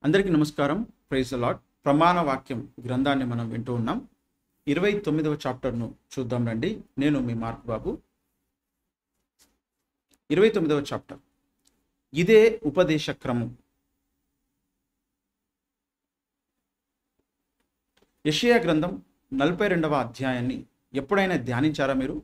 అందరికీ నమస్కారం. Praise the Lord. ప్రమాణ వాక్యం గ్రంథాన్ని మనం వింటూ ఉన్నాం. 29వ చాప్టర్ను చూద్దాం రండి. నేను మీ మార్క్ బాబు. 29వ చాప్టర్, ఇదే ఉపదేశ క్రమం. యెషయా గ్రంథం 42వ అధ్యాయాన్ని ఎప్పుడైనా ధ్యానించారా మీరు?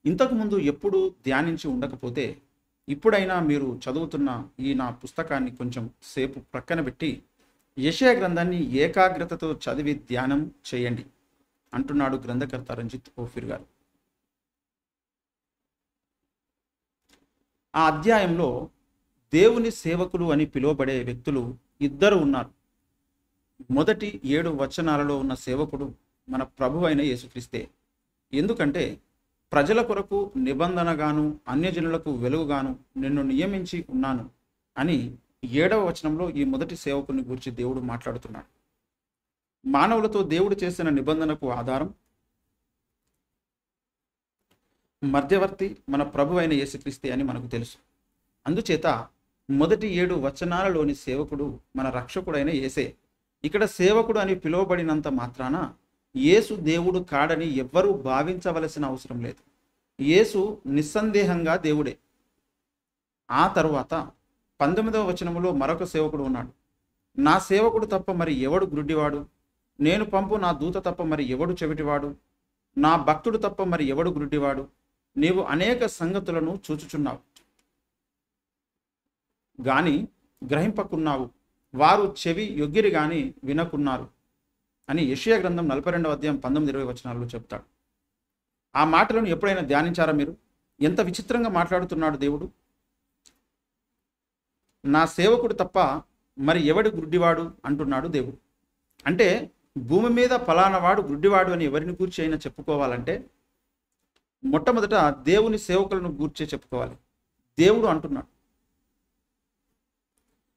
ఇంతకుముందు ఎప్పుడు ధ్యానించి ఉండకపోతే ఇప్పుడైనా మీరు చదువుతున్న ఈ నా పుస్తకాన్ని కొంచెం సేపు ప్రక్కన పెట్టి యెషయా గ్రంథాన్ని ఏకాగ్రతతో చదివి ధ్యానం చేయండి అంటున్నాడు గ్రంథకర్త రంజిత్ ఓఫీర్ గారు. ఆ అధ్యాయంలో దేవుని సేవకులు అని పిలువబడే వ్యక్తులు ఇద్దరు ఉన్నారు. మొదటి 7 వచనాలలో ఉన్న సేవకుడు మన ప్రభు అయిన యేసుక్రీస్తే. ఎందుకంటే ప్రజల కొరకు నిబంధనగాను అన్యజనులకు వెలుగుగాను నిన్ను నియమించి ఉన్నాను అని 7వ వచనంలో ఈ మొదటి సేవకుని గురించి దేవుడు మాట్లాడుతున్నాడు. మానవులతో దేవుడు చేసిన నిబంధనకు ఆధారం మధ్యవర్తి మన ప్రభు అయిన యేసుక్రీస్తే అని మనకు తెలుసు. అందుచేత మొదటి 7 వచనాలలోని సేవకుడు మన రక్షకుడైన యేసే. ఇక్కడ సేవకుడు అని పిలువబడినంత మాత్రాన యేసు దేవుడు కాడని ఎవ్వరూ భావించవలసిన అవసరం లేదు. యేసు నిస్సందేహంగా దేవుడే. ఆ తరువాత 19వ వచనములో మరొక సేవకుడు ఉన్నాడు. నా సేవకుడు తప్ప మరి ఎవడు గ్రుడ్డివాడు? నేను పంపు నా దూత తప్ప మరి ఎవడు చెవిటివాడు? నా భక్తుడు తప్ప మరి ఎవడు గ్రుడ్డివాడు? నీవు అనేక సంగతులను చూచుచున్నావు గాని గ్రహింపకున్నావు, వారు చెవి యొగ్గిరి గాని వినకున్నారు అని యెషయా గ్రంథం 42వ అధ్యాయం 19-20 వచనాల్లో చెప్తాడు. ఆ మాటలను ఎప్పుడైనా ధ్యానించారా మీరు? ఎంత విచిత్రంగా మాట్లాడుతున్నాడు దేవుడు. నా సేవకుడు తప్ప మరి ఎవడు గుడ్డివాడు అంటున్నాడు దేవుడు. అంటే భూమి మీద ఫలానవాడు గుడ్డివాడు అని ఎవరిని గూర్చి అయినా చెప్పుకోవాలంటే మొట్టమొదట దేవుని సేవకులను గూర్చే చెప్పుకోవాలి. దేవుడు అంటున్నాడు.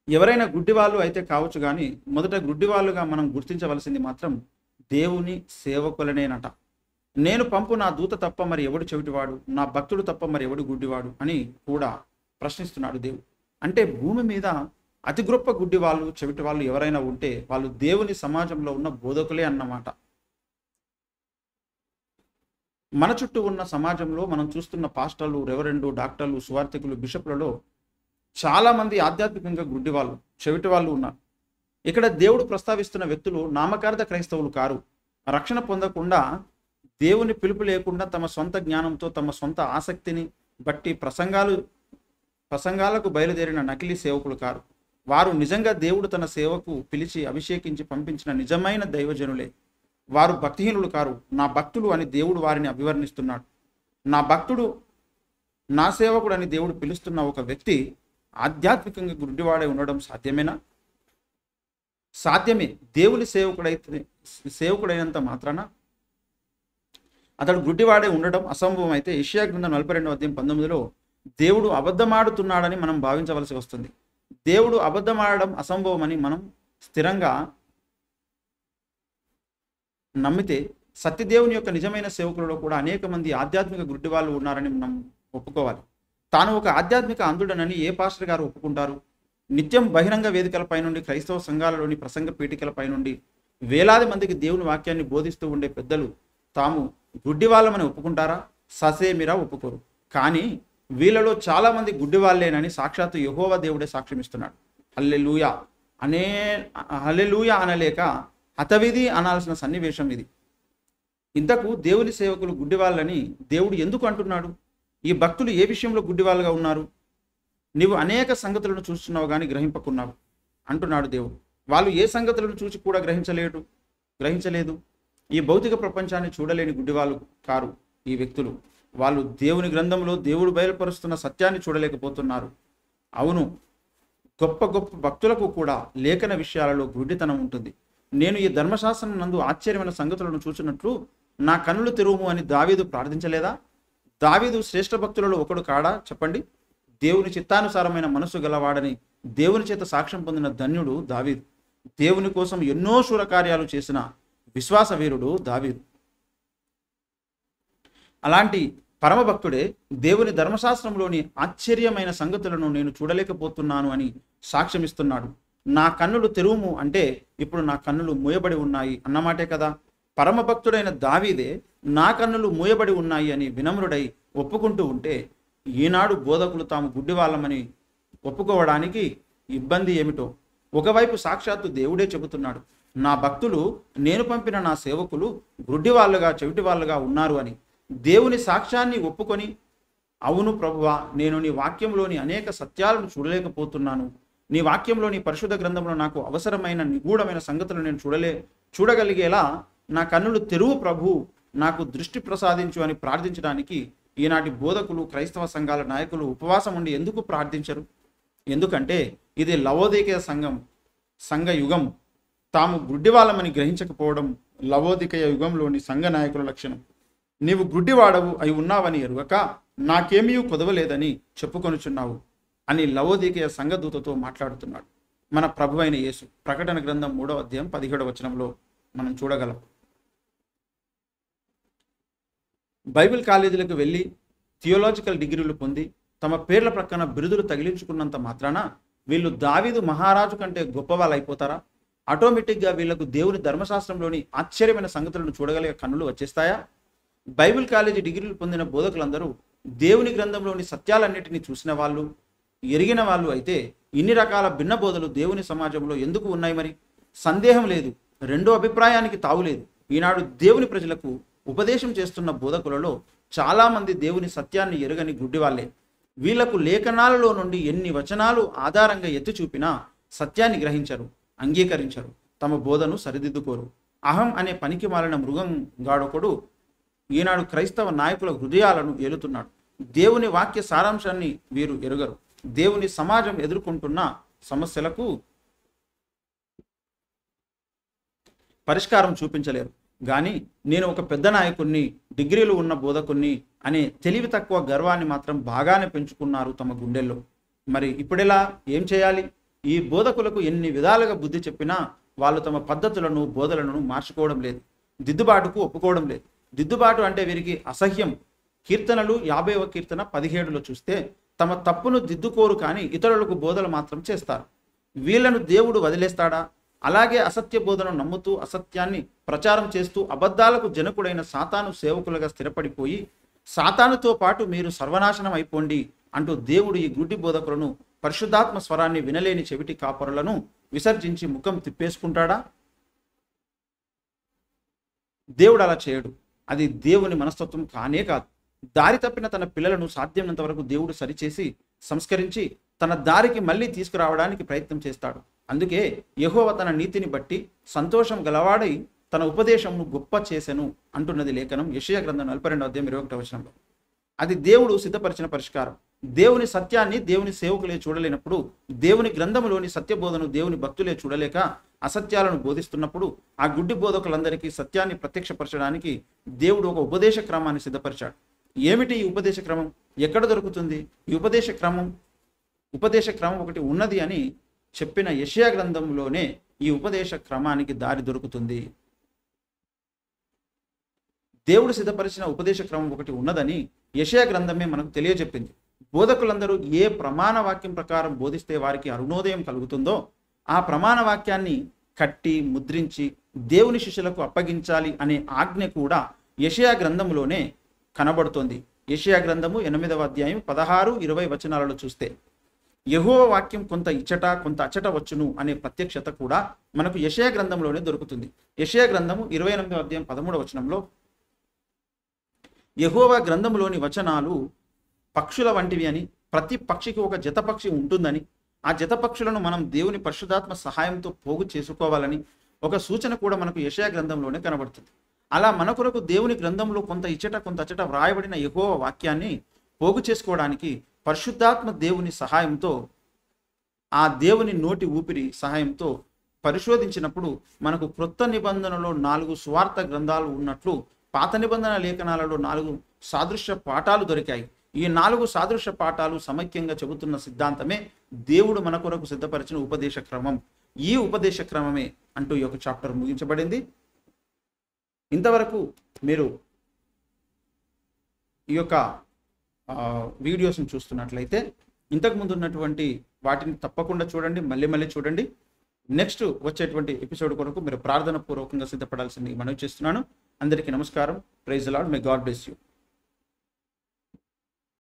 ఎవరైనా గుడ్డివాళ్ళు అయితే కావచ్చు, కానీ మొదట గుడ్డివాళ్ళుగా మనం గుర్తించవలసింది మాత్రం దేవుని సేవకులనేనట. నేను పంపు నా దూత తప్ప మరి ఎవడు చెవిటివాడు? నా భక్తుడు తప్ప మరి ఎవడు గుడ్డివాడు అని కూడా ప్రశ్నిస్తున్నాడు దేవుడు. అంటే భూమి మీద అతి గొప్ప గుడ్డి వాళ్ళు, చెవిటి వాళ్ళు ఎవరైనా ఉంటే వాళ్ళు దేవుని సమాజంలో ఉన్న బోధకులే అన్నమాట. మన చుట్టూ ఉన్న సమాజంలో మనం చూస్తున్న పాస్టర్లు, రెవరెండు, డాక్టర్లు, సువార్థికులు, బిషప్లలో చాలామంది ఆధ్యాత్మికంగా గుడ్డి వాళ్ళు, చెవిటి వాళ్ళు ఉన్నారు. ఇక్కడ దేవుడు ప్రస్తావిస్తున్న వ్యక్తులు నామకార్థ క్రైస్తవులు కారు. రక్షణ పొందకుండా, దేవుని పిలుపు లేకుండా తమ సొంత జ్ఞానంతో తమ సొంత ఆసక్తిని బట్టి ప్రసంగాలకు బయలుదేరిన నకిలీ సేవకులు కారు. వారు నిజంగా దేవుడు తన సేవకు పిలిచి అభిషేకించి పంపించిన నిజమైన దైవజనులే. వారు భక్తిహీనులు కారు. నా భక్తుడు అని దేవుడు వారిని అభివర్ణిస్తున్నాడు. నా భక్తుడు, నా సేవకుడు అని దేవుడు పిలుస్తున్న ఒక వ్యక్తి ఆధ్యాత్మికంగా గుడ్డివాడై ఉండడం సాధ్యమేనా? సాధ్యమే. దేవుని సేవకుడైనంత మాత్రాన అతడు గుడ్డివాడే ఉండడం అసంభవం. అయితే యెషయా గ్రంథం 42వ అధ్యాయం 19లో దేవుడు అబద్ధమాడుతున్నాడని మనం భావించవలసి వస్తుంది. దేవుడు అబద్ధమాడడం అసంభవం అని మనం స్థిరంగా నమ్మితే సత్యదేవుని యొక్క నిజమైన సేవకులలో కూడా అనేక మంది ఆధ్యాత్మిక గుడ్డి వాళ్ళు ఉన్నారని మనం ఒప్పుకోవాలి. తాను ఒక ఆధ్యాత్మిక అంధుడనని ఏ పాస్టర్ గారు ఒప్పుకుంటారు? నిత్యం బహిరంగ వేదికలపై నుండి, క్రైస్తవ సంఘాలలోని ప్రసంగ పీఠికలపై నుండి వేలాది మందికి దేవుని వాక్యాన్ని బోధిస్తూ ఉండే పెద్దలు తాము గుడ్డి వాళ్ళమని ఒప్పుకుంటారా? ససేమిరా ఒప్పుకోరు. కానీ వీళ్ళలో చాలా మంది గుడ్డి వాళ్ళేనని సాక్షాత్తు యెహోవా దేవుడే సాక్ష్యమిస్తున్నాడు. హల్లెలూయా హల్లెలూయా అనలేక హతవిధి అనాల్సిన సన్నివేశం ఇది. ఇంతకు దేవుని సేవకులు గుడ్డి వాళ్ళని దేవుడు ఎందుకు అంటున్నాడు? ఈ భక్తులు ఏ విషయంలో గుడ్డివాళ్ళుగా ఉన్నారు? నీవు అనేక సంగతులను చూస్తున్నావు కానీ గ్రహింపకున్నావు అంటున్నాడు దేవుడు. వాళ్ళు ఏ సంగతులను చూసి కూడా గ్రహించలేదు. ఈ భౌతిక ప్రపంచాన్ని చూడలేని గుడ్డివాళ్ళు కారు ఈ వ్యక్తులు. వాళ్ళు దేవుని గ్రంథంలో దేవుడు బయలుపరుస్తున్న సత్యాన్ని చూడలేకపోతున్నారు. అవును, గొప్ప గొప్ప భక్తులకు కూడా లేఖన విషయాలలో గుడ్డితనం ఉంటుంది. నేను ఈ ధర్మశాస్త్రం నందు ఆశ్చర్యమైన సంగతులను చూసినట్లు నా కన్నులు తెరువుము అని దావీదు ప్రార్థించలేదా? దావీదు శ్రేష్ఠ భక్తులలో ఒకడు కాడా? చెప్పండి. దేవుని చిత్తానుసారమైన మనసు గలవాడని దేవుని చేత సాక్ష్యం పొందిన ధన్యుడు దావీదు. దేవుని కోసం ఎన్నో శూరకార్యాలు చేసిన విశ్వాస వీరుడు దావీదు. అలాంటి పరమభక్తుడే దేవుని ధర్మశాస్త్రంలోని ఆశ్చర్యమైన సంగతులను నేను చూడలేకపోతున్నాను అని సాక్ష్యమిస్తున్నాడు. నా కన్నులు తెరువుము అంటే ఇప్పుడు నా కన్నులు మూయబడి ఉన్నాయి అన్నమాటే కదా. పరమభక్తుడైన దావీదే నా కన్నులు మూయబడి ఉన్నాయి అని వినమ్రుడై ఒప్పుకుంటూ ఉంటే, ఈనాడు బోధకులు తాము గుడ్డివాళ్ళమని ఒప్పుకోవడానికి ఇబ్బంది ఏమిటో. ఒకవైపు సాక్షాత్తు దేవుడే చెబుతున్నాడు, నా భక్తులు, నేను పంపిన నా సేవకులు గుడ్డివాళ్ళుగా చెవిటివాళ్ళుగా ఉన్నారు అని. దేవుని సాక్ష్యాన్ని ఒప్పుకొని, అవును ప్రభువా, నేను నీ వాక్యంలోని అనేక సత్యాలను చూడలేకపోతున్నాను, నీ వాక్యంలోని పరిశుద్ధ గ్రంథంలో నాకు అవసరమైన నిగూఢమైన సంగతులు నేను చూడగలిగేలా నా కన్నులు తెరువు ప్రభు, నాకు దృష్టి ప్రసాదించు అని ప్రార్థించడానికి ఈనాటి బోధకులు, క్రైస్తవ సంఘాల నాయకులు ఉపవాసం ఉండి ఎందుకు ప్రార్థించరు? ఎందుకంటే ఇది లవోదికేయ సంఘ యుగం. తాము గుడ్డివాళ్ళమని గ్రహించకపోవడం లవోదికేయ యుగంలోని సంఘ నాయకుల లక్షణం. నీవు గుడ్డివాడవు అయి ఉన్నావని ఎరుగక నాకేమీ కొదవలేదని చెప్పుకొనుచున్నావు అని లవోదికేయ సంఘదూతతో మాట్లాడుతున్నాడు మన ప్రభు అయిన యేసు. ప్రకటన గ్రంథం 3వ అధ్యాయం 17వ వచనంలో మనం చూడగలం. బైబిల్ కాలేజీలకు వెళ్ళి థియోలాజికల్ డిగ్రీలు పొంది తమ పేర్ల ప్రక్కన బిరుదులు తగిలించుకున్నంత మాత్రాన వీళ్ళు దావీదు మహారాజు కంటే గొప్పవాళ్ళు అయిపోతారా? ఆటోమేటిక్గా వీళ్లకు దేవుని ధర్మశాస్త్రంలోని ఆశ్చర్యమైన సంగతులను చూడగలిగే కన్నులు వచ్చేస్తాయా? బైబిల్ కాలేజీ డిగ్రీలు పొందిన బోధకులందరూ దేవుని గ్రంథంలోని సత్యాలన్నిటినీ చూసిన వాళ్ళు, ఎరిగిన వాళ్ళు అయితే ఇన్ని రకాల భిన్న బోధలు దేవుని సమాజంలో ఎందుకు ఉన్నాయి? మరి సందేహం లేదు, రెండో అభిప్రాయానికి తావులేదు. ఈనాడు దేవుని ప్రజలకు ఉపదేశం చేస్తున్న బోధకులలో చాలామంది దేవుని సత్యాన్ని ఎరుగని గుడ్డివాళ్లే. వీళ్లకు లేఖనాలలో నుండి ఎన్ని వచనాలు ఆధారంగా ఎత్తి చూపినా సత్యాన్ని గ్రహించరు, అంగీకరించరు, తమ బోధను సరిదిద్దుకోరు. అహం అనే పనికి మాలిన మృగం గాడొకడు ఈనాడు క్రైస్తవ నాయకుల హృదయాలను ఏలుతున్నాడు. దేవుని వాక్య సారాంశాన్ని వీరు ఎరుగరు. దేవుని సమాజం ఎదుర్కొంటున్న సమస్యలకు పరిష్కారం చూపించలేరు. కానీ నేను ఒక పెద్ద నాయకుణ్ణి, డిగ్రీలు ఉన్న బోధకుణ్ణి అనే తెలివి తక్కువ గర్వాన్ని మాత్రం బాగానే పెంచుకున్నారు తమ గుండెల్లో. మరి ఇప్పుడెలా, ఏం చేయాలి? ఈ బోధకులకు ఎన్ని విధాలుగా బుద్ధి చెప్పినా వాళ్ళు తమ పద్ధతులను, బోధలను మార్చుకోవడం లేదు, దిద్దుబాటుకు ఒప్పుకోవడం లేదు. దిద్దుబాటు అంటే వీరికి అసహ్యం. కీర్తనలు 50వ కీర్తన 17లో చూస్తే తమ తప్పును దిద్దుకోరు కానీ ఇతరులకు బోధలు మాత్రం చేస్తారు. వీళ్లను దేవుడు వదిలేస్తాడా? అలాగే అసత్య బోధను నమ్ముతూ అసత్యాన్ని ప్రచారం చేస్తూ అబద్ధాలకు జనకుడైన సాతాను సేవకులుగా స్థిరపడిపోయి, సాతానుతో పాటు మీరు సర్వనాశనం అయిపోండి అంటూ దేవుడు ఈ గుడ్డి బోధకులను, పరిశుద్ధాత్మ స్వరాన్ని వినలేని చెవిటి కాపరులను విసర్జించి ముఖం తిప్పేసుకుంటాడా? దేవుడు అలా చేయడు. అది దేవుని మనస్తత్వం కానే కాదు. దారి తప్పిన తన పిల్లలను సాధ్యమైనంత వరకు దేవుడు సరిచేసి సంస్కరించి తన దారికి మళ్ళీ తీసుకురావడానికి ప్రయత్నం చేస్తాడు. అందుకే యెహోవా తన నీతిని బట్టి సంతోషం గలవాడై తన ఉపదేశమును గొప్ప చేసెను అంటున్నది లేఖనం యెషయా గ్రంథం 42వ అధ్యాయం 21వ వచనంలో. అది దేవుడు సిద్ధపరిచిన పరిష్కారం. దేవుని సత్యాన్ని దేవుని సేవకులే చూడలేనప్పుడు, దేవుని గ్రంథములోని సత్యబోధను దేవుని భక్తులే చూడలేక అసత్యాలను బోధిస్తున్నప్పుడు, ఆ గుడ్డి బోధకులందరికీ సత్యాన్ని ప్రత్యక్షపరచడానికి దేవుడు ఒక ఉపదేశ క్రమాన్ని సిద్ధపరిచాడు. ఏమిటి ఈ ఉపదేశ క్రమం? ఎక్కడ దొరుకుతుంది ఈ ఉపదేశ క్రమం? ఉపదేశ క్రమం ఒకటి ఉన్నది అని చెప్పిన యెషయా గ్రంథంలోనే ఈ ఉపదేశ క్రమానికి దారి దొరుకుతుంది. దేవుడు సిద్ధపరిచిన ఉపదేశ క్రమం ఒకటి ఉన్నదని యెషయా గ్రంథమే మనకు తెలియజెప్పింది. బోధకులందరూ ఏ ప్రమాణ వాక్యం ప్రకారం బోధిస్తే వారికి అరుణోదయం కలుగుతుందో ఆ ప్రమాణ వాక్యాన్ని కట్టి ముద్రించి దేవుని శిష్యులకు అప్పగించాలి అనే ఆజ్ఞ కూడా యెషయా గ్రంథంలోనే కనబడుతోంది. యెషయా గ్రంథము 8వ అధ్యాయం 16-20 వచనాలలో చూస్తే యెహోవా వాక్యం కొంత ఇచ్చట కొంత అచ్చట వచ్చును అనే ప్రత్యక్షత కూడా మనకు యెషయా గ్రంథంలోనే దొరుకుతుంది. యెషయా గ్రంథము 28వ అధ్యాయం 13వ వచనంలో యెహోవా గ్రంథములోని వచనాలు పక్షుల వంటివి అని, ప్రతి పక్షికి ఒక జతపక్షి ఉంటుందని, ఆ జతపక్షులను మనం దేవుని పరిశుద్ధాత్మ సహాయంతో పోగు చేసుకోవాలని ఒక సూచన కూడా మనకు యెషయా గ్రంథంలోనే కనబడుతుంది. అలా మన కొరకు దేవుని గ్రంథంలో కొంత ఇచ్చట కొంత అచ్చట వ్రాయబడిన యెహోవా వాక్యాన్ని పోగు చేసుకోవడానికి పరిశుద్ధాత్మ దేవుని సహాయంతో, ఆ దేవుని నోటి ఊపిరి సహాయంతో పరిశోధించినప్పుడు మనకు క్రొత్త నిబంధనలో 4 సువార్త గ్రంథాలు ఉన్నట్లు పాత నిబంధన లేఖనాలలో 4 సాదృశ్య పాఠాలు దొరికాయి. ఈ 4 సాదృశ్య పాఠాలు సమైక్యంగా చెబుతున్న సిద్ధాంతమే దేవుడు మన కొరకు సిద్ధపరిచిన ఉపదేశ క్రమం. ఈ ఉపదేశ క్రమమే అంటూ ఈ యొక్క చాప్టర్ ముగించబడింది. ఇంతవరకు మీరు ఈ యొక్క వీడియోస్ని చూస్తున్నట్లయితే ఇంతకుముందు ఉన్నటువంటి వాటిని తప్పకుండా చూడండి, మళ్ళీ చూడండి. నెక్స్ట్ వచ్చేటువంటి ఎపిసోడ్ కొరకు మీరు ప్రార్థన పూర్వకంగా సిద్ధపడాల్సింది మనవి చేస్తున్నాను. అందరికీ నమస్కారం. Praise the Lord. May God bless you.